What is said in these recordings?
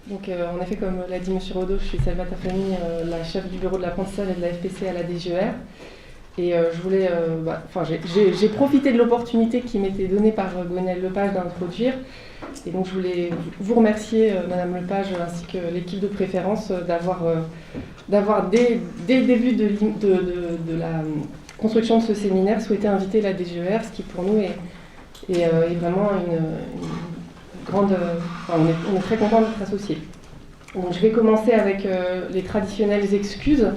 Donc, en effet, comme l'a dit M. Rodeau, je suis Salva Tafani, la chef du bureau de l'apprentissage et de la FPC à la DGER. Et je voulais, j'ai profité de l'opportunité qui m'était donnée par Gwenaëlle Lepage d'introduire. Et donc je voulais vous remercier, Madame Lepage, ainsi que l'équipe de préférence, d'avoir dès le début de la construction de ce séminaire souhaité inviter la DGER, ce qui pour nous est vraiment une grande... on est très content d'être associés. Donc je vais commencer avec les traditionnelles excuses.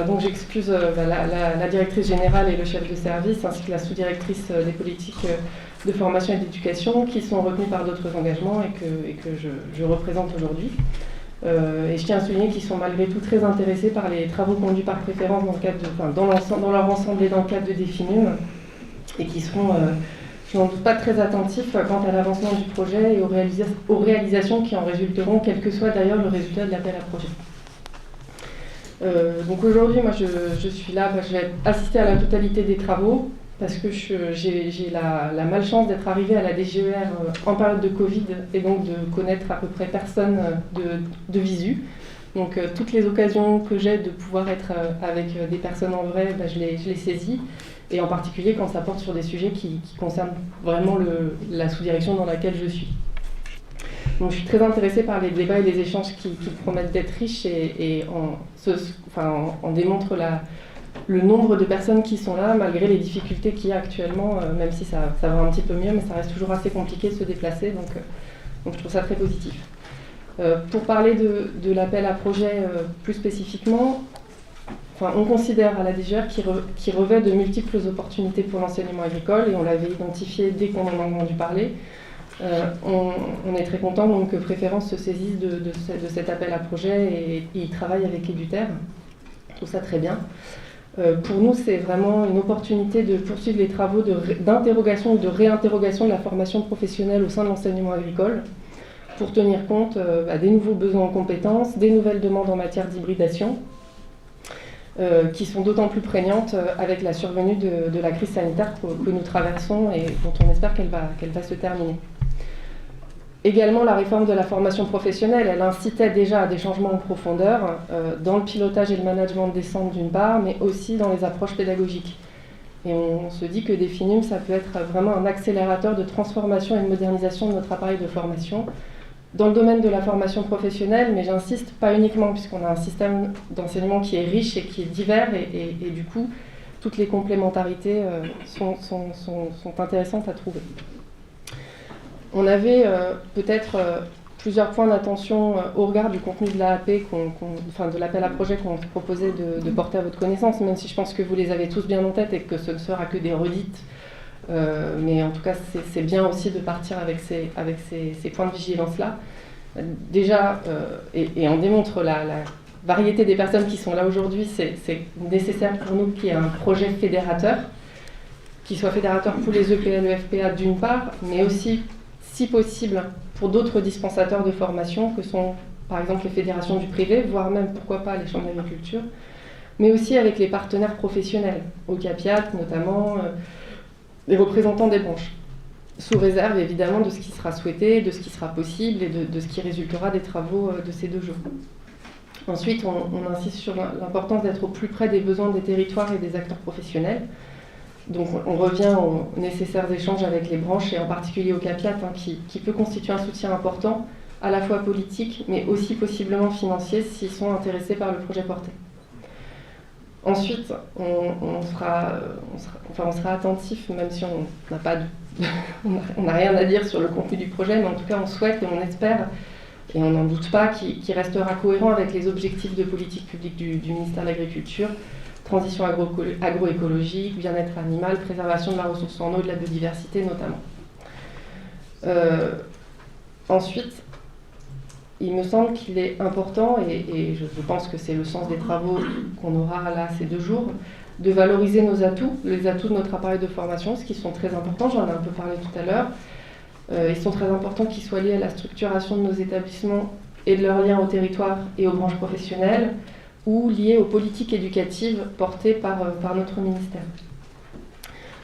Donc j'excuse la directrice générale et le chef de service, ainsi que la sous-directrice des politiques de formation et d'éducation, qui sont retenus par d'autres engagements et que je représente aujourd'hui. Et je tiens à souligner qu'ils sont malgré tout très intéressés par les travaux conduits par préférence dans leur ensemble et dans le cadre de Definum, et qui seront, je n'en doute pas, très attentifs quant à l'avancement du projet et aux réalisations qui en résulteront, quel que soit d'ailleurs le résultat de l'appel à projet. Donc aujourd'hui, moi je suis là, je vais assister à la totalité des travaux parce que j'ai la malchance d'être arrivée à la DGER en période de Covid et donc de connaître à peu près personne de visu. Donc toutes les occasions que j'ai de pouvoir être avec des personnes en vrai, je les saisis, et en particulier quand ça porte sur des sujets qui concernent vraiment la sous-direction dans laquelle je suis. Donc, je suis très intéressée par les débats et les échanges qui promettent d'être riches et en démontrent le nombre de personnes qui sont là, malgré les difficultés qu'il y a actuellement, même si ça va un petit peu mieux, mais ça reste toujours assez compliqué de se déplacer, donc je trouve ça très positif. Pour parler de l'appel à projet plus spécifiquement, on considère à la DGER qu'il revêt de multiples opportunités pour l'enseignement agricole, et on l'avait identifié dès qu'on en a entendu parler. On est très content donc, que Préférence se saisisse de cet appel à projet et y travaille avec Eduter. Je trouve ça très bien. Pour nous, c'est vraiment une opportunité de poursuivre les travaux d'interrogation ou de réinterrogation de la formation professionnelle au sein de l'enseignement agricole pour tenir compte des nouveaux besoins en compétences, des nouvelles demandes en matière d'hybridation qui sont d'autant plus prégnantes avec la survenue de la crise sanitaire que nous traversons et dont on espère qu'elle va se terminer. Également, la réforme de la formation professionnelle, elle incitait déjà à des changements en profondeur dans le pilotage et le management des centres d'une part, mais aussi dans les approches pédagogiques. Et on se dit que Definum, ça peut être vraiment un accélérateur de transformation et de modernisation de notre appareil de formation dans le domaine de la formation professionnelle, mais j'insiste, pas uniquement, puisqu'on a un système d'enseignement qui est riche et qui est divers, et du coup, toutes les complémentarités sont intéressantes à trouver. On avait peut-être plusieurs points d'attention au regard du contenu de l'AAP, de l'appel à projet qu'on proposait de porter à votre connaissance, même si je pense que vous les avez tous bien en tête et que ce ne sera que des redites. Mais en tout cas, c'est bien aussi de partir avec ces points de vigilance-là. Déjà, et on démontre la variété des personnes qui sont là aujourd'hui, c'est nécessaire pour nous qu'il y ait un projet fédérateur, qui soit fédérateur pour les EPL, EFPA d'une part, mais aussi, si possible, pour d'autres dispensateurs de formation, que sont par exemple les fédérations du privé, voire même, pourquoi pas, les chambres d'agriculture, mais aussi avec les partenaires professionnels, au CAPIAT notamment, les représentants des branches, sous réserve évidemment de ce qui sera souhaité, de ce qui sera possible et de ce qui résultera des travaux de ces 2 jours. Ensuite, on insiste sur l'importance d'être au plus près des besoins des territoires et des acteurs professionnels. Donc on revient aux nécessaires échanges avec les branches et en particulier au CAPIAT, qui peut constituer un soutien important, à la fois politique mais aussi possiblement financier s'ils sont intéressés par le projet porté. Ensuite, on sera attentif, même si on n'a rien à dire sur le contenu du projet, mais en tout cas on souhaite et on espère, et on n'en doute pas, qu'il restera cohérent avec les objectifs de politique publique du ministère de l'Agriculture, transition agroécologique, bien-être animal, préservation de la ressource en eau et de la biodiversité notamment. Ensuite, il me semble qu'il est important, et je pense que c'est le sens des travaux qu'on aura là ces 2 jours, de valoriser nos atouts, les atouts de notre appareil de formation, ce qui sont très importants, j'en ai un peu parlé tout à l'heure. Ils sont très importants qu'ils soient liés à la structuration de nos établissements et de leur lien au territoire et aux branches professionnelles, ou liés aux politiques éducatives portées par notre ministère.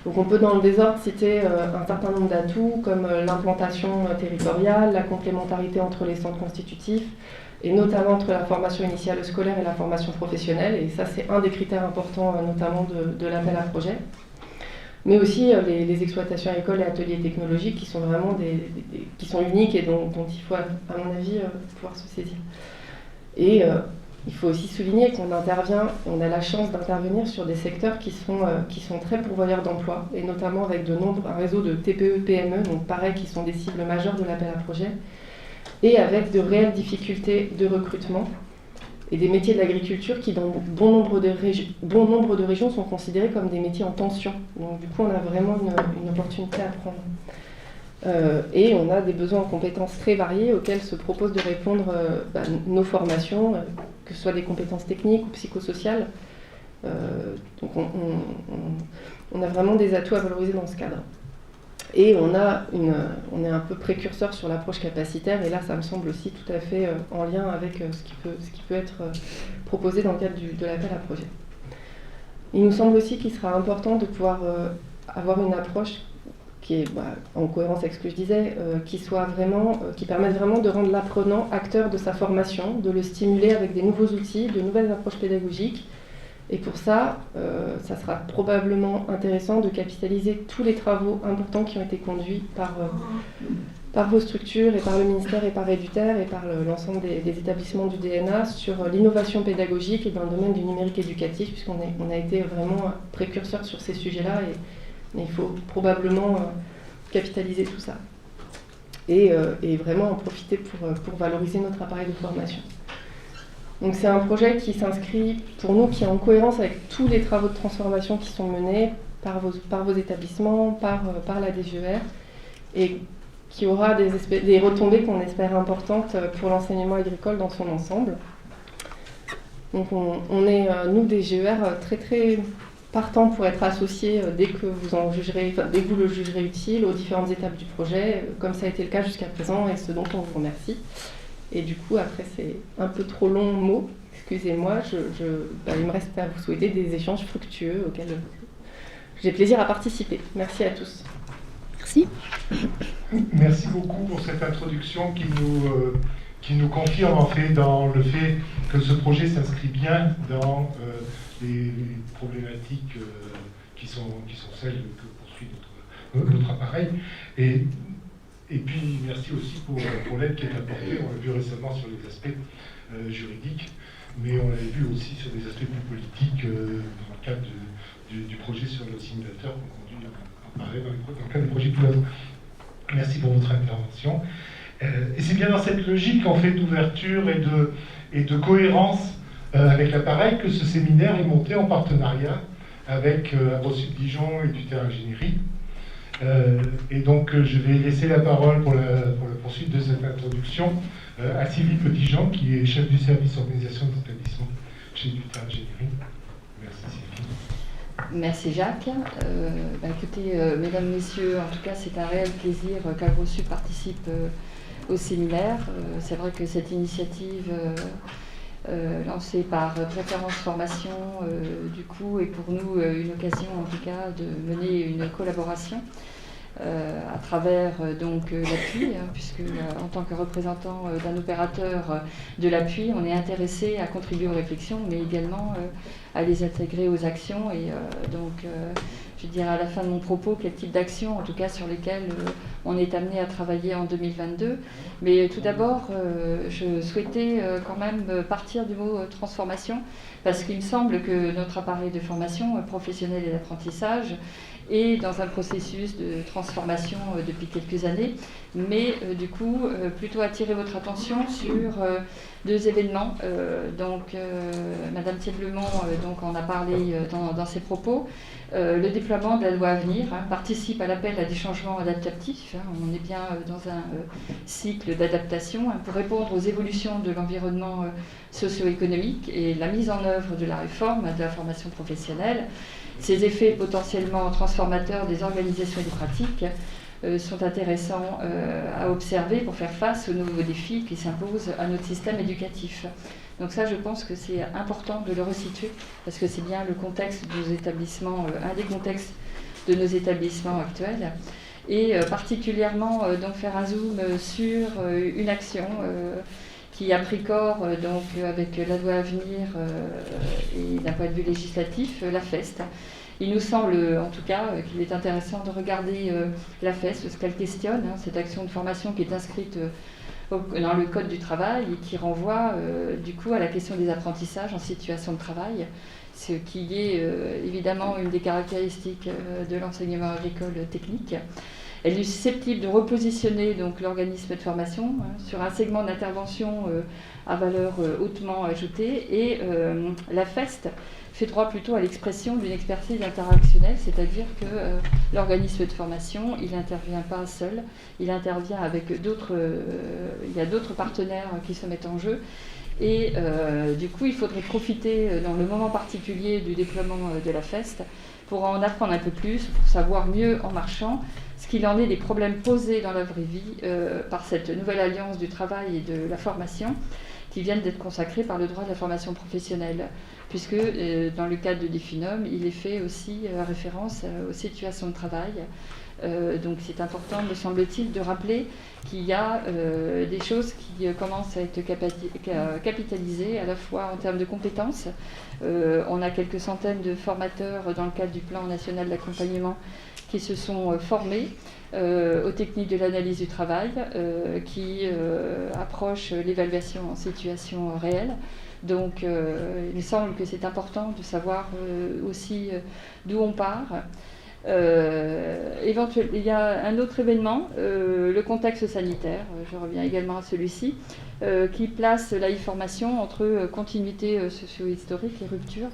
Donc on peut dans le désordre citer un certain nombre d'atouts comme l'implantation territoriale, la complémentarité entre les centres constitutifs, et notamment entre la formation initiale scolaire et la formation professionnelle. Et ça, c'est un des critères importants, notamment de l'appel à projet. Mais aussi les exploitations agricoles et ateliers technologiques qui sont vraiment qui sont uniques et dont il faut, à mon avis, pouvoir se saisir. Et il faut aussi souligner qu'on a la chance d'intervenir sur des secteurs qui sont très pourvoyeurs d'emplois, et notamment avec un réseau de TPE, PME, donc pareil, qui sont des cibles majeures de l'appel à projet, et avec de réelles difficultés de recrutement, et des métiers de l'agriculture qui, dans bon nombre de régions, sont considérés comme des métiers en tension. Donc du coup, on a vraiment une opportunité à prendre. Et on a des besoins en compétences très variés auxquels se propose de répondre nos formations, que ce soit des compétences techniques ou psychosociales. Donc on a vraiment des atouts à valoriser dans ce cadre. Et on est un peu précurseur sur l'approche capacitaire, et là ça me semble aussi tout à fait en lien avec ce qui peut être proposé dans le cadre de l'appel à projet. Il nous semble aussi qu'il sera important de pouvoir avoir une approche qui est en cohérence avec ce que je disais, qui permette vraiment de rendre l'apprenant acteur de sa formation, de le stimuler avec des nouveaux outils, de nouvelles approches pédagogiques. Et pour ça, ça sera probablement intéressant de capitaliser tous les travaux importants qui ont été conduits par vos structures et par le ministère et par Eduter et par l'ensemble des établissements du DNA sur l'innovation pédagogique et dans le domaine du numérique éducatif, puisqu'on a été vraiment précurseurs sur ces sujets-là, et il faut probablement capitaliser tout ça et vraiment en profiter pour valoriser notre appareil de formation. Donc c'est un projet qui s'inscrit, pour nous, qui est en cohérence avec tous les travaux de transformation qui sont menés par vos établissements, par la DGER, et qui aura des retombées qu'on espère importantes pour l'enseignement agricole dans son ensemble. Donc on est, nous, DGER, très très partants pour être associés dès que vous le jugerez utile aux différentes étapes du projet, comme ça a été le cas jusqu'à présent, et ce dont on vous remercie. Et du coup, après ces un peu trop longs mots, excusez-moi, il me reste à vous souhaiter des échanges fructueux auxquels j'ai plaisir à participer. Merci à tous. Merci. Merci beaucoup pour cette introduction qui nous confirme en fait dans le fait que ce projet s'inscrit bien dans les problématiques qui sont celles que poursuit notre appareil. Et puis merci aussi pour l'aide qui est apportée. On l'a vu récemment sur les aspects juridiques, mais on l'a vu aussi sur des aspects plus politiques dans le cadre du projet sur le simulateur qu'on conduit dans le cadre du projet Toulouse. Merci pour votre intervention. Et c'est bien dans cette logique en fait d'ouverture et de cohérence avec l'appareil que ce séminaire est monté en partenariat avec AgroSud Dijon et Eduter Ingénierie. Et donc je vais laisser la parole pour la poursuite de cette introduction à Sylvie Petitjean, qui est chef du service organisation des établissements chez Eduter Ingénierie. Merci Sylvie. Merci Jacques. Écoutez, mesdames, messieurs, en tout cas c'est un réel plaisir qu'AgroSud participe au séminaire. C'est vrai que cette initiative lancée par Préférence Formation, du coup, est pour nous une occasion en tout cas de mener une collaboration à travers l'appui, puisque en tant que représentant d'un opérateur de l'appui, on est intéressé à contribuer aux réflexions, mais également à les intégrer aux actions. Et je dirais à la fin de mon propos quel type d'actions, en tout cas sur lesquelles on est amené à travailler en 2022. Mais tout d'abord, je souhaitais quand même partir du mot transformation, parce qu'il me semble que notre appareil de formation professionnelle et d'apprentissage est dans un processus de transformation depuis quelques années, mais du coup, plutôt attirer votre attention sur deux événements. Madame Thieblemont en a parlé dans ses propos. Le déploiement de la loi à venir participe à l'appel à des changements adaptatifs. On est bien dans un cycle d'adaptation pour répondre aux évolutions de l'environnement socio-économique et la mise en œuvre de la réforme de la formation professionnelle. Ces effets potentiellement transformateurs des organisations et des pratiques sont intéressants à observer pour faire face aux nouveaux défis qui s'imposent à notre système éducatif. Donc ça, je pense que c'est important de le resituer, parce que c'est bien le contexte de nos établissements, un des contextes de nos établissements actuels. Et particulièrement donc faire un zoom sur une action qui a pris corps donc, avec la loi à venir et d'un point de vue législatif, la FEST. Il nous semble en tout cas qu'il est intéressant de regarder la FEST, ce qu'elle questionne, cette action de formation qui est inscrite dans le Code du travail et qui renvoie du coup à la question des apprentissages en situation de travail, ce qui est évidemment une des caractéristiques de l'enseignement agricole technique. Elle est susceptible de repositionner donc l'organisme de formation sur un segment d'intervention à valeur hautement ajoutée et la FEST fait droit plutôt à l'expression d'une expertise interactionnelle, c'est-à-dire que l'organisme de formation, il n'intervient pas seul, il intervient avec d'autres, il y a d'autres partenaires qui se mettent en jeu. Et du coup, il faudrait profiter dans le moment particulier du déploiement de la FEST pour en apprendre un peu plus, pour savoir mieux en marchant ce qu'il en est des problèmes posés dans la vraie vie par cette nouvelle alliance du travail et de la formation qui viennent d'être consacrés par le droit de la formation professionnelle, puisque dans le cadre de l'IFUNOM, il est fait aussi référence aux situations de travail. Donc c'est important, me semble-t-il, de rappeler qu'il y a des choses qui commencent à être capitalisées à la fois en termes de compétences. On a quelques centaines de formateurs dans le cadre du plan national d'accompagnement qui se sont formés aux techniques de l'analyse du travail, qui approchent l'évaluation en situation réelle. Donc il me semble que c'est important de savoir aussi d'où on part. Il y a un autre événement, le contexte sanitaire, je reviens également à celui-ci, qui place la e-formation entre continuité socio-historique et rupture.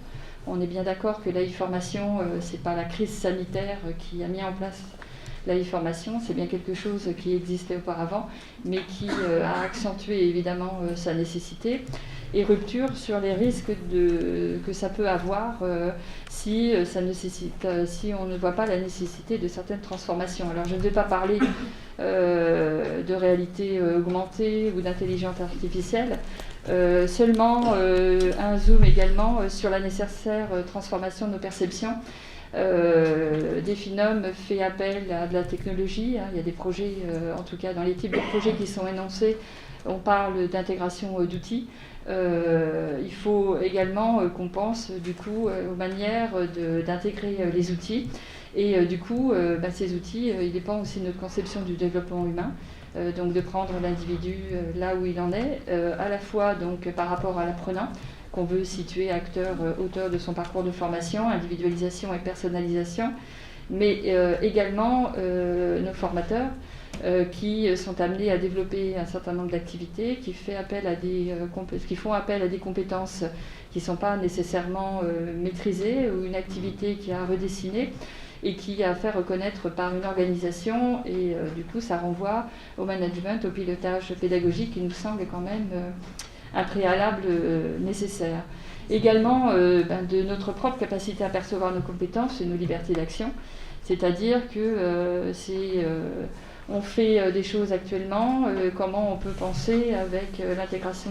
On est bien d'accord que la e-formation, ce n'est pas la crise sanitaire qui a mis en place la e-formation, c'est bien quelque chose qui existait auparavant, mais qui a accentué évidemment sa nécessité. Et rupture sur les risques que ça peut avoir si on ne voit pas la nécessité de certaines transformations. Alors je ne vais pas parler de réalité augmentée ou d'intelligence artificielle, seulement un zoom également sur la nécessaire transformation de nos perceptions. DEFINOM fait appel à de la technologie, il y a des projets, en tout cas dans les types de projets qui sont énoncés, on parle d'intégration d'outils. Il faut également qu'on pense du coup aux manières d'intégrer les outils et du coup ces outils ils dépendent aussi de notre conception du développement humain, donc de prendre l'individu là où il en est, à la fois donc par rapport à l'apprenant qu'on veut situer acteur, auteur de son parcours de formation, individualisation et personnalisation, mais également nos formateurs qui sont amenés à développer un certain nombre d'activités, qui font appel à des compétences qui ne sont pas nécessairement maîtrisées, ou une activité qui a à redessiner et qui a à faire reconnaître par une organisation. Et du coup, ça renvoie au management, au pilotage pédagogique qui nous semble quand même un préalable nécessaire. Également, de notre propre capacité à percevoir nos compétences et nos libertés d'action, c'est-à-dire que on fait des choses actuellement, comment on peut penser avec l'intégration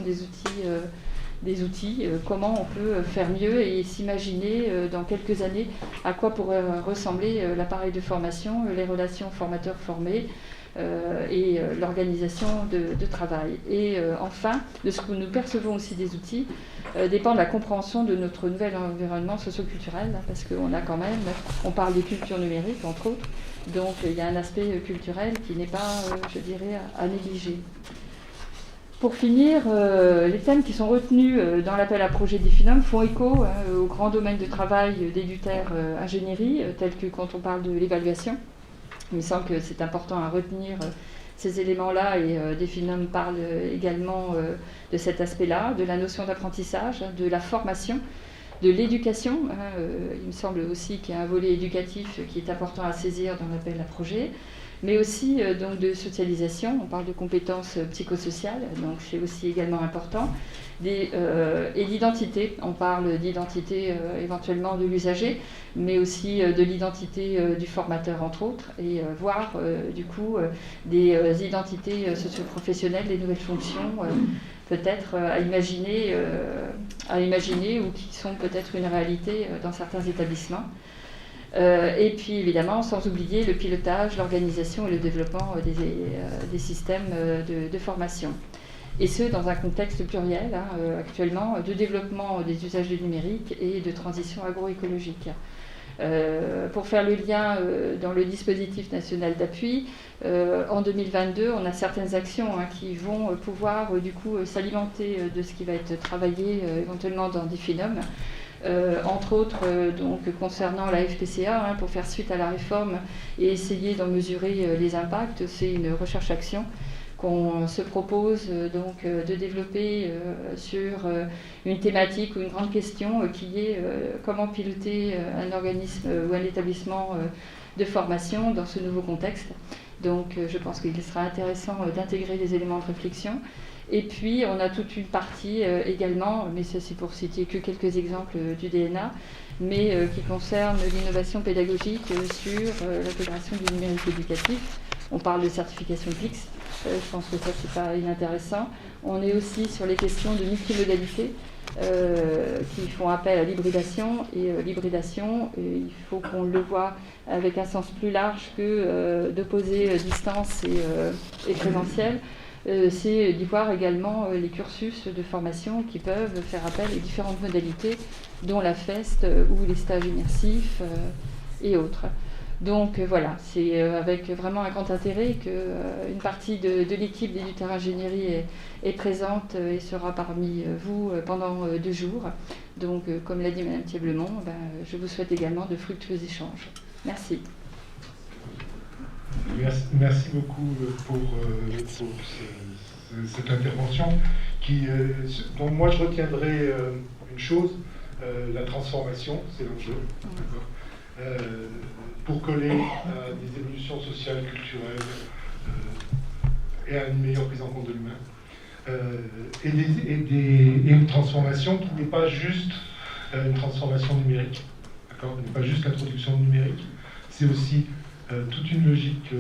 des outils, comment on peut faire mieux et s'imaginer dans quelques années à quoi pourrait ressembler l'appareil de formation, les relations formateurs-formés et l'organisation de travail. Et enfin, de ce que nous percevons aussi des outils, dépend de la compréhension de notre nouvel environnement socio-culturel, parce qu'on a quand même, on parle des cultures numériques entre autres, donc il y a un aspect culturel qui n'est pas, je dirais, à négliger. Pour finir, les thèmes qui sont retenus dans l'appel à projet d'IFUNOM font écho au grand domaine de travail d'Eduter Ingénierie, tel que quand on parle de l'évaluation. Il me semble que c'est important à retenir ces éléments-là et DEFINOM parle également de cet aspect-là, de la notion d'apprentissage, de la formation, de l'éducation. Il me semble aussi qu'il y a un volet éducatif qui est important à saisir dans l'appel à projet, mais aussi donc de socialisation. On parle de compétences psychosociales, donc c'est aussi également important. Et d'identité, on parle d'identité éventuellement de l'usager, mais aussi de l'identité du formateur entre autres, et voir du coup des identités socio-professionnelles, des nouvelles fonctions peut-être à imaginer ou qui sont peut-être une réalité dans certains établissements. Et puis évidemment, sans oublier le pilotage, l'organisation et le développement des systèmes de formation. Et ce, dans un contexte pluriel, actuellement, de développement des usages du numérique et de transition agroécologique. Pour faire le lien dans le dispositif national d'appui, en 2022, on a certaines actions qui vont pouvoir du coup s'alimenter de ce qui va être travaillé éventuellement dans DIFINOM. Entre autres, donc, concernant la FPCA, pour faire suite à la réforme et essayer d'en mesurer les impacts, c'est une recherche-action qu'on se propose donc de développer sur une thématique ou une grande question qui est comment piloter un organisme ou un établissement de formation dans ce nouveau contexte. Donc je pense qu'il sera intéressant d'intégrer des éléments de réflexion. Et puis on a toute une partie également, mais ça c'est pour citer que quelques exemples du DNA, mais qui concerne l'innovation pédagogique sur l'intégration du numérique éducatif. On parle de certification PICS, je pense que ça c'est pas inintéressant. On est aussi sur les questions de multimodalité qui font appel à l'hybridation. Et l'hybridation, il faut qu'on le voit avec un sens plus large que d'opposer distance et présentiel. C'est d'y voir également les cursus de formation qui peuvent faire appel à différentes modalités, dont la FEST ou les stages immersifs et autres. Donc voilà, c'est avec vraiment un grand intérêt qu'une partie de l'équipe d'Éduterre Ingénierie est présente et sera parmi vous pendant 2 jours. Donc comme l'a dit Mme Thieblemont, je vous souhaite également de fructueux échanges. Merci. Merci beaucoup pour cette intervention dont moi je retiendrai une chose, la transformation, c'est l'enjeu. Pour coller à des évolutions sociales, culturelles et à une meilleure prise en compte de l'humain. Et une transformation qui n'est pas juste une transformation numérique, d'accord, n'est pas juste l'introduction numérique, c'est aussi toute une logique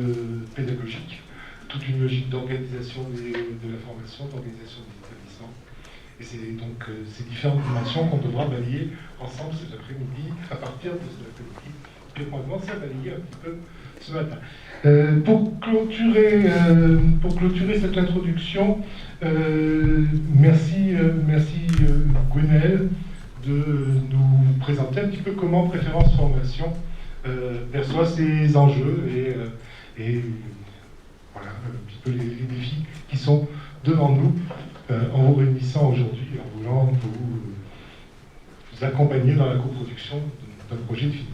pédagogique, toute une logique d'organisation de la formation, d'organisation des établissements. Et c'est donc ces différentes dimensions qu'on devra balayer ensemble cet après-midi, à partir de cet après-midi. On va commencer à balayer un petit peu ce matin. Pour clôturer cette introduction, merci Gwenaëlle de nous présenter un petit peu comment Préférence Formation perçoit ces enjeux et voilà un petit peu les défis qui sont devant nous en vous réunissant aujourd'hui, en voulant vous accompagner dans la coproduction d'un projet de film.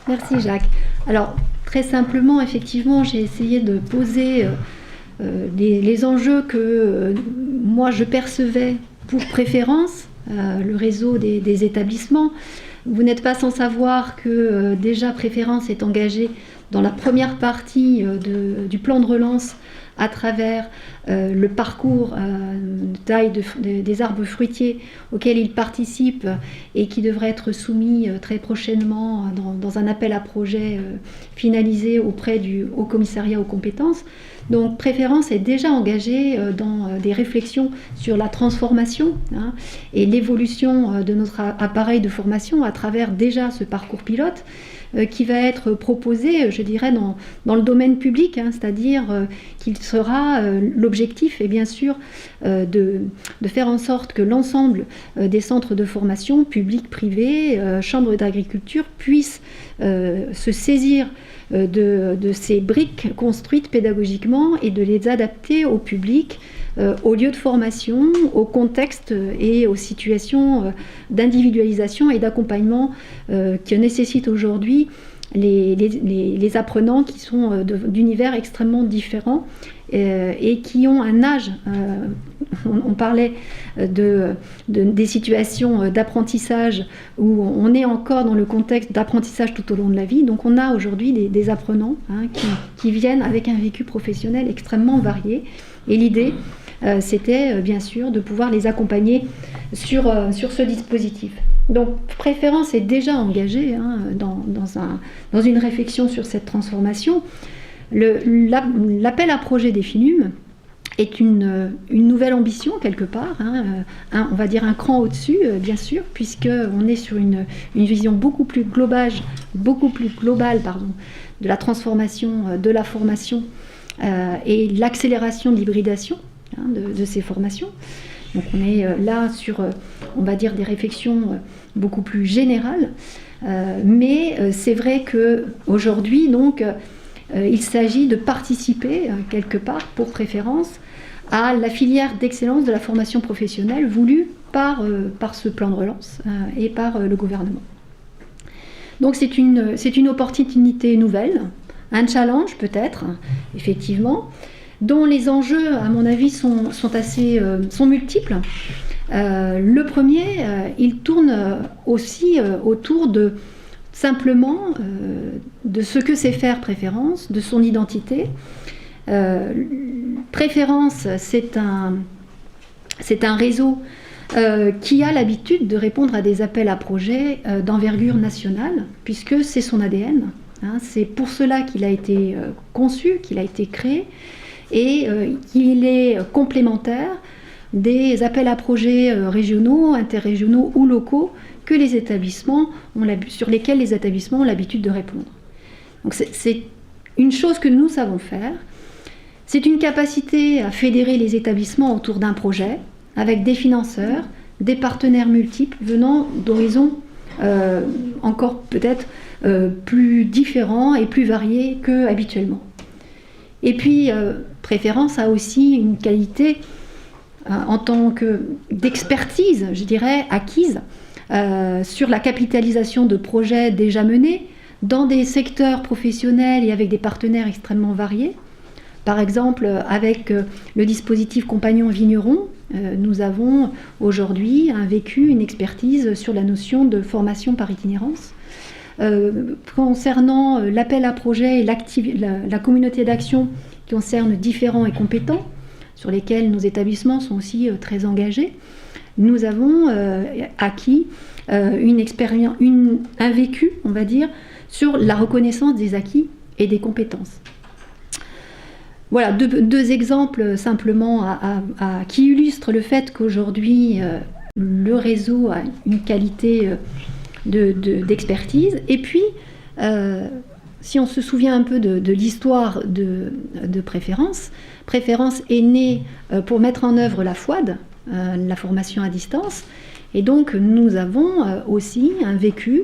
Merci Jacques. Alors très simplement, effectivement, j'ai essayé de poser les enjeux que moi je percevais pour Préférence, le réseau des établissements. Vous n'êtes pas sans savoir que déjà Préférence est engagée dans la première partie du plan de relance à travers le parcours de taille des arbres fruitiers auxquels il participe et qui devrait être soumis très prochainement dans un appel à projet finalisé auprès du Haut Commissariat aux compétences. Donc Préférence est déjà engagée dans des réflexions sur la transformation et l'évolution de notre appareil de formation à travers déjà ce parcours pilote qui va être proposé, je dirais, dans le domaine public, c'est-à-dire qu'il sera l'objectif est bien sûr de faire en sorte que l'ensemble des centres de formation, publics, privés, chambres d'agriculture, puissent se saisir de ces briques construites pédagogiquement et de les adapter au public, aux lieux de formation, au contexte et aux situations d'individualisation et d'accompagnement que nécessitent aujourd'hui les apprenants qui sont d'univers extrêmement différents et qui ont un âge. On parlait des situations d'apprentissage où on est encore dans le contexte d'apprentissage tout au long de la vie. Donc on a aujourd'hui des apprenants qui viennent avec un vécu professionnel extrêmement varié. Et l'idée, c'était bien sûr de pouvoir les accompagner sur ce dispositif. Donc Préférence est déjà engagée dans une réflexion sur cette transformation. L'appel à projet des FINUM est une nouvelle ambition quelque part, on va dire un cran au-dessus, bien sûr, puisqu'on est sur une vision beaucoup plus globale de la transformation de la formation et l'accélération de l'hybridation de ces formations. Donc on est là sur, on va dire, des réflexions beaucoup plus générales, mais c'est vrai qu'aujourd'hui, donc, il s'agit de participer quelque part, pour préférence, à la filière d'excellence de la formation professionnelle voulue par ce plan de relance et par le gouvernement. Donc c'est une opportunité nouvelle, un challenge peut-être, effectivement, dont les enjeux, à mon avis, sont multiples. Le premier, il tourne aussi autour de simplement de ce que c'est faire Préférence, de son identité. Préférence, c'est un réseau qui a l'habitude de répondre à des appels à projets d'envergure nationale, puisque c'est son ADN. C'est pour cela qu'il a été conçu, qu'il a été créé, et qu'il est complémentaire des appels à projets régionaux, interrégionaux ou locaux sur lesquels les établissements ont l'habitude de répondre. Donc c'est une chose que nous savons faire. C'est une capacité à fédérer les établissements autour d'un projet, avec des financeurs, des partenaires multiples venant d'horizons encore peut-être plus différents et plus variés qu'habituellement. Et puis, Préférence a aussi une qualité en tant d'expertise, je dirais, acquise sur la capitalisation de projets déjà menés dans des secteurs professionnels et avec des partenaires extrêmement variés. Par exemple, avec le dispositif Compagnon Vigneron, nous avons aujourd'hui une expertise sur la notion de formation par itinérance. Concernant l'appel à projet et la communauté d'action qui concerne différents et compétents, sur lesquels nos établissements sont aussi très engagés, nous avons acquis un vécu, on va dire, sur la reconnaissance des acquis et des compétences. Voilà, deux exemples simplement qui illustrent le fait qu'aujourd'hui, le réseau a une qualité d'expertise. Et puis, si on se souvient un peu de l'histoire de Préférence, Préférence est née pour mettre en œuvre la FOAD, la formation à distance. Et donc, nous avons aussi un vécu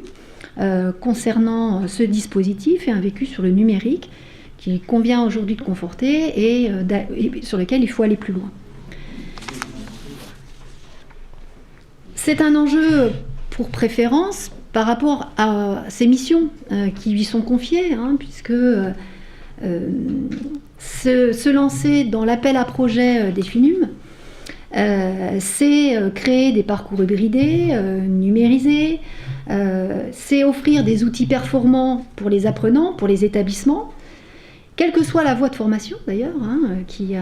concernant ce dispositif et un vécu sur le numérique qu'il convient aujourd'hui de conforter et sur lequel il faut aller plus loin. C'est un enjeu pour Préférence par rapport à ces missions qui lui sont confiées, puisque se lancer dans l'appel à projet des FINUM, c'est créer des parcours hybridés, numérisés, c'est offrir des outils performants pour les apprenants, pour les établissements, quelle que soit la voie de formation d'ailleurs, qui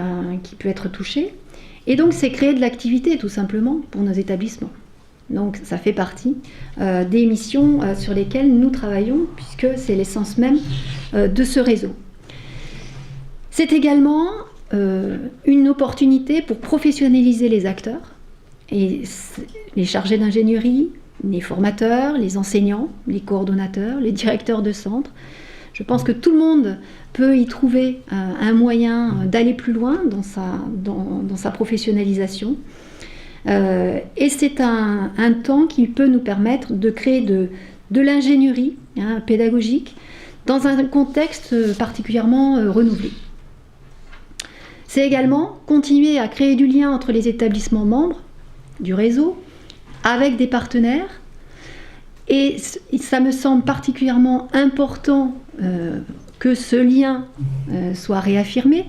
peut être touchée. Et donc c'est créer de l'activité tout simplement pour nos établissements. Donc ça fait partie des missions sur lesquelles nous travaillons, puisque c'est l'essence même de ce réseau. C'est également une opportunité pour professionnaliser les acteurs, et les chargés d'ingénierie, les formateurs, les enseignants, les coordonnateurs, les directeurs de centre. Je pense que tout le monde peut y trouver un moyen d'aller plus loin dans sa professionnalisation. Et c'est un temps qui peut nous permettre de créer de l'ingénierie pédagogique dans un contexte particulièrement renouvelé. C'est également continuer à créer du lien entre les établissements membres du réseau avec des partenaires. Et ça me semble particulièrement important que ce lien soit réaffirmé.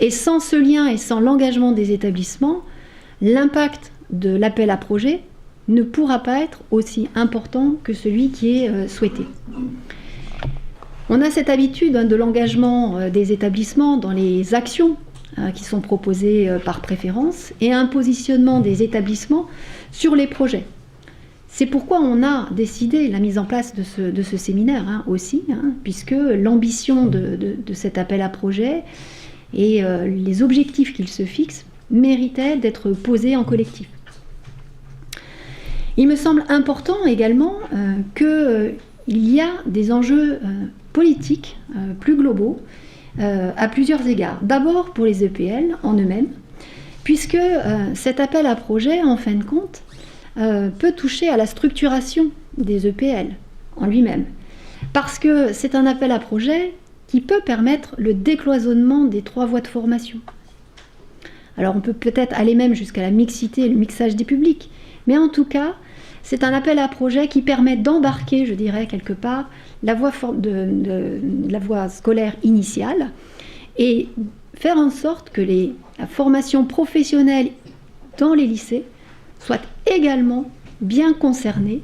Et sans ce lien et sans l'engagement des établissements, l'impact de l'appel à projet ne pourra pas être aussi important que celui qui est souhaité. On a cette habitude de l'engagement des établissements dans les actions qui sont proposées par Préférence et un positionnement des établissements sur les projets. C'est pourquoi on a décidé la mise en place de ce séminaire aussi, puisque l'ambition de cet appel à projet et les objectifs qu'ils se fixent méritaient d'être posés en collectif. Il me semble important également qu'il y a des enjeux politiques plus globaux à plusieurs égards. D'abord pour les EPL en eux-mêmes, puisque cet appel à projet, en fin de compte, peut toucher à la structuration des EPL en lui-même. Parce que c'est un appel à projet qui peut permettre le décloisonnement des 3 voies de formation. Alors on peut peut-être aller même jusqu'à la mixité et le mixage des publics, mais en tout cas, c'est un appel à projet qui permet d'embarquer, je dirais, quelque part, la voie scolaire initiale et faire en sorte que la formation professionnelle dans les lycées soit également bien concernée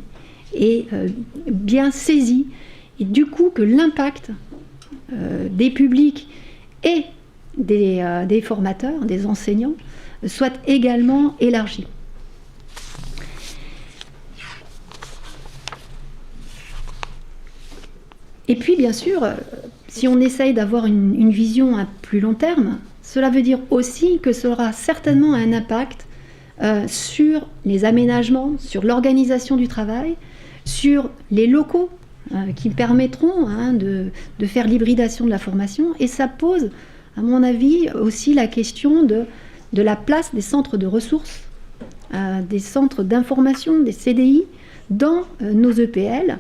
et bien saisie, et du coup que l'impact des publics et des formateurs, des enseignants, soit également élargi. Et puis, bien sûr, si on essaye d'avoir une vision à plus long terme, cela veut dire aussi que ça aura certainement un impact sur les aménagements, sur l'organisation du travail, sur les locaux qui permettront de faire l'hybridation de la formation. Et ça pose, à mon avis, aussi la question de la place des centres de ressources, des centres d'information, des CDI, dans nos EPL,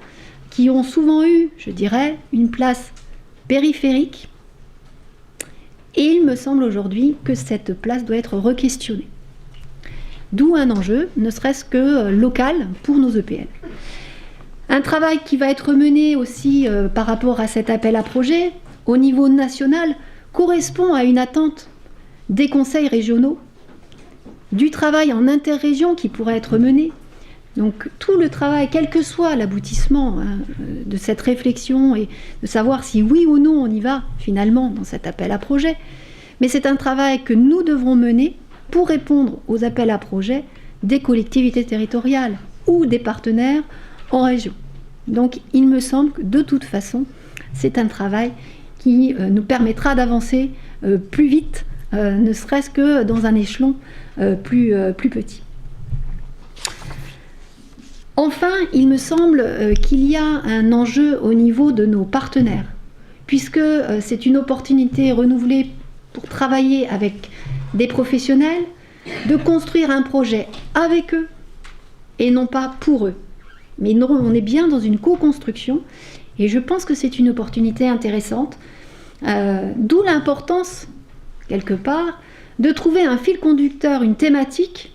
qui ont souvent eu, je dirais, une place périphérique. Et il me semble aujourd'hui que cette place doit être requestionnée. D'où un enjeu, ne serait-ce que local, pour nos EPL. Un travail qui va être mené aussi par rapport à cet appel à projet, au niveau national, correspond à une attente des conseils régionaux, du travail en interrégion qui pourrait être mené. Donc tout le travail, quel que soit l'aboutissement de cette réflexion et de savoir si oui ou non on y va finalement dans cet appel à projet, mais c'est un travail que nous devrons mener pour répondre aux appels à projets des collectivités territoriales ou des partenaires en région. Donc il me semble que de toute façon, c'est un travail qui nous permettra d'avancer plus vite, ne serait-ce que dans un échelon plus petit. Enfin, il me semble qu'il y a un enjeu au niveau de nos partenaires, puisque c'est une opportunité renouvelée pour travailler avec des professionnels, de construire un projet avec eux et non pas pour eux. Mais on est bien dans une co-construction et je pense que c'est une opportunité intéressante, d'où l'importance, quelque part, de trouver un fil conducteur, une thématique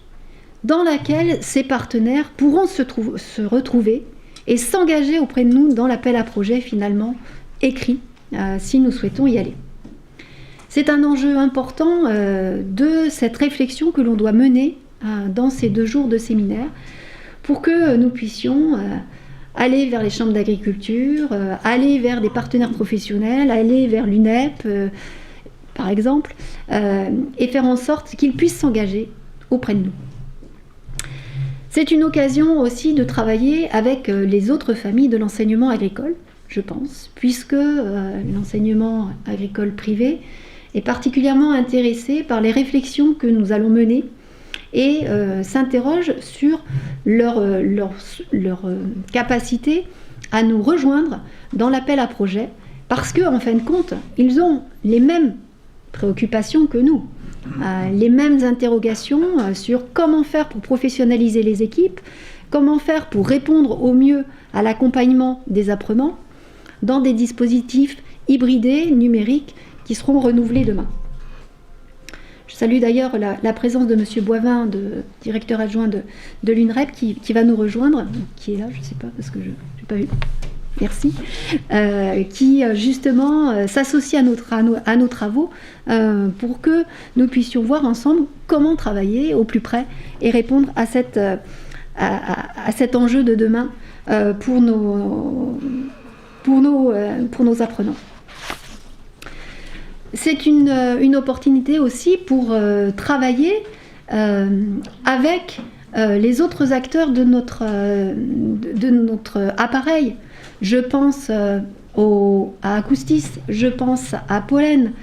dans laquelle ces partenaires pourront se retrouver et s'engager auprès de nous dans l'appel à projet finalement écrit, si nous souhaitons y aller. C'est un enjeu important de cette réflexion que l'on doit mener dans ces 2 jours de séminaire pour que nous puissions aller vers les chambres d'agriculture, aller vers des partenaires professionnels, aller vers l'UNEP, par exemple, et faire en sorte qu'ils puissent s'engager auprès de nous. C'est une occasion aussi de travailler avec les autres familles de l'enseignement agricole, je pense, puisque l'enseignement agricole privé est particulièrement intéressé par les réflexions que nous allons mener et s'interroge sur leur capacité à nous rejoindre dans l'appel à projet, parce qu'en fin de compte, ils ont les mêmes préoccupations que nous. Les mêmes interrogations sur comment faire pour professionnaliser les équipes, comment faire pour répondre au mieux à l'accompagnement des apprenants dans des dispositifs hybridés, numériques, qui seront renouvelés demain. Je salue d'ailleurs la présence de M. Boivin, directeur adjoint de l'UNREP, qui va nous rejoindre, qui est là, je ne sais pas, parce que je n'ai pas vu. Merci, qui justement s'associe à nos travaux pour que nous puissions voir ensemble comment travailler au plus près et répondre à cet enjeu de demain pour nos apprenants. C'est une opportunité aussi pour travailler avec les autres acteurs de notre appareil. Je pense à Acoustis, je pense à Pollen,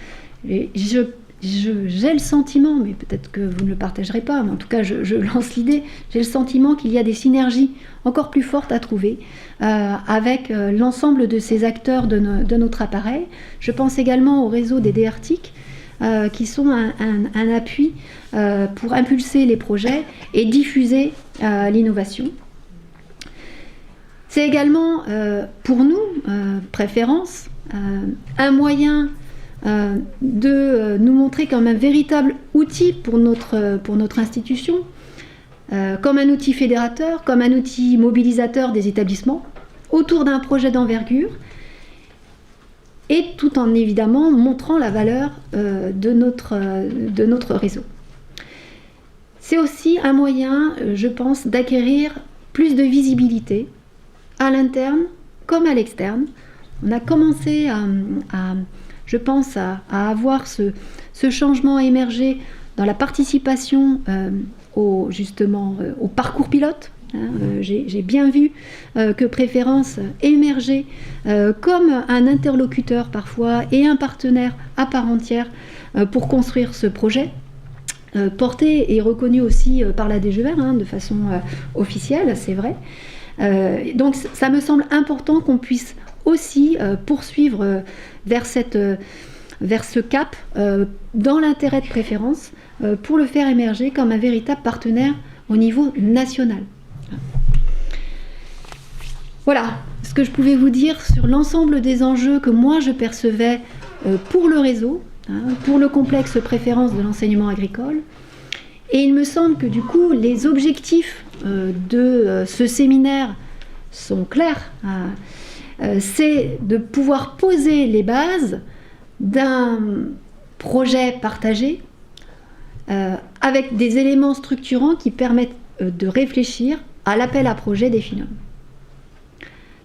je j'ai le sentiment, mais peut-être que vous ne le partagerez pas, mais en tout cas je lance l'idée, j'ai le sentiment qu'il y a des synergies encore plus fortes à trouver avec l'ensemble de ces acteurs de notre appareil. Je pense également au réseau des DRTIC, qui sont un appui pour impulser les projets et diffuser l'innovation. C'est également pour nous, Préférence, un moyen de nous montrer comme un véritable outil pour notre institution, comme un outil fédérateur, comme un outil mobilisateur des établissements autour d'un projet d'envergure, et tout en évidemment montrant la valeur de notre réseau. C'est aussi un moyen, je pense, d'acquérir plus de visibilité à l'interne comme à l'externe. On a commencé je pense, à avoir ce changement émergé dans la participation au parcours pilote. J'ai bien vu que Préférence émergeait comme un interlocuteur parfois et un partenaire à part entière pour construire ce projet, porté et reconnu aussi par la DGER de façon officielle, c'est vrai. Donc ça me semble important qu'on puisse aussi poursuivre vers ce cap dans l'intérêt de Préférence pour le faire émerger comme un véritable partenaire au niveau national. Voilà ce que je pouvais vous dire sur l'ensemble des enjeux que moi je percevais pour le réseau, pour le complexe Préférence de l'enseignement agricole. Et il me semble que du coup les objectifs de ce séminaire sont clairs. C'est de pouvoir poser les bases d'un projet partagé avec des éléments structurants qui permettent de réfléchir à l'appel à projet des FINOM.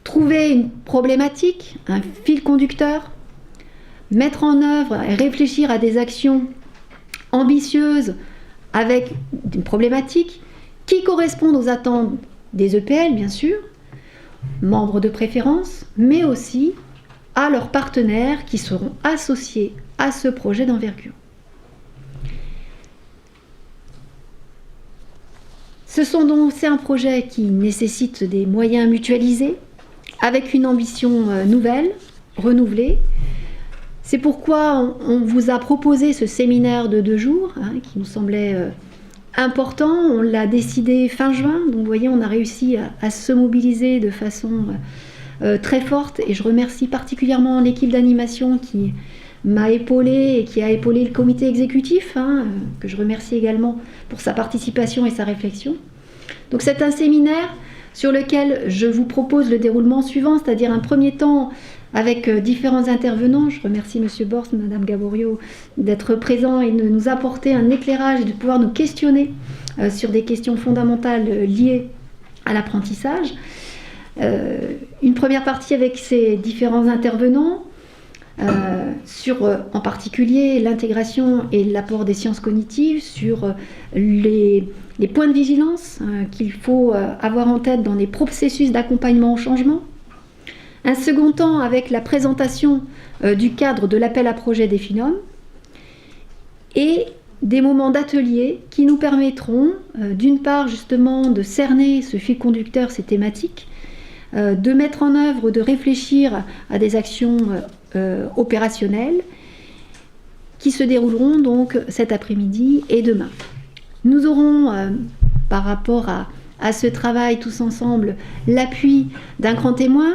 Trouver une problématique, un fil conducteur, mettre en œuvre et réfléchir à des actions ambitieuses avec une problématique qui correspondent aux attentes des EPL, bien sûr, membres de Préférence, mais aussi à leurs partenaires qui seront associés à ce projet d'envergure. C'est un projet qui nécessite des moyens mutualisés, avec une ambition nouvelle, renouvelée. C'est pourquoi on vous a proposé ce séminaire de 2 jours, qui nous semblait important. On l'a décidé fin juin, donc vous voyez, on a réussi à se mobiliser de façon très forte, et je remercie particulièrement l'équipe d'animation qui m'a épaulée et qui a épaulé le comité exécutif, que je remercie également pour sa participation et sa réflexion. Donc c'est un séminaire sur lequel je vous propose le déroulement suivant, c'est-à-dire un premier temps avec différents intervenants. Je remercie M. Borst, Mme Gaborio d'être présents et de nous apporter un éclairage et de pouvoir nous questionner sur des questions fondamentales liées à l'apprentissage. Une première partie avec ces différents intervenants sur en particulier l'intégration et l'apport des sciences cognitives, sur les points de vigilance qu'il faut avoir en tête dans les processus d'accompagnement au changement. Un second temps avec la présentation du cadre de l'appel à projet des FINOM et des moments d'atelier qui nous permettront d'une part justement de cerner ce fil conducteur, ces thématiques, de mettre en œuvre, de réfléchir à des actions opérationnelles qui se dérouleront donc cet après-midi et demain. Nous aurons, par rapport à ce travail tous ensemble, l'appui d'un grand témoin,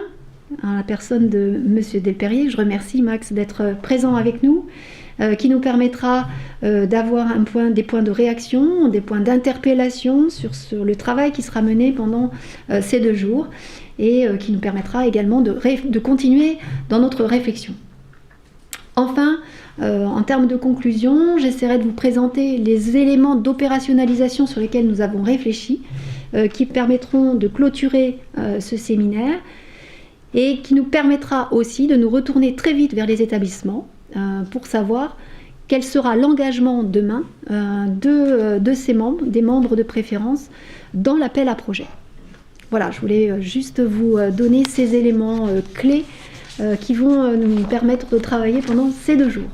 en la personne de M. Delperrier. Je remercie Max d'être présent avec nous, qui nous permettra d'avoir des points de réaction, des points d'interpellation sur le travail qui sera mené pendant ces 2 jours, et qui nous permettra également de continuer dans notre réflexion. Enfin, en termes de conclusion, j'essaierai de vous présenter les éléments d'opérationnalisation sur lesquels nous avons réfléchi, qui permettront de clôturer ce séminaire et qui nous permettra aussi de nous retourner très vite vers les établissements pour savoir quel sera l'engagement demain de ces membres, des membres de Préférence, dans l'appel à projet. Voilà, je voulais juste vous donner ces éléments clés qui vont nous permettre de travailler pendant ces 2 jours.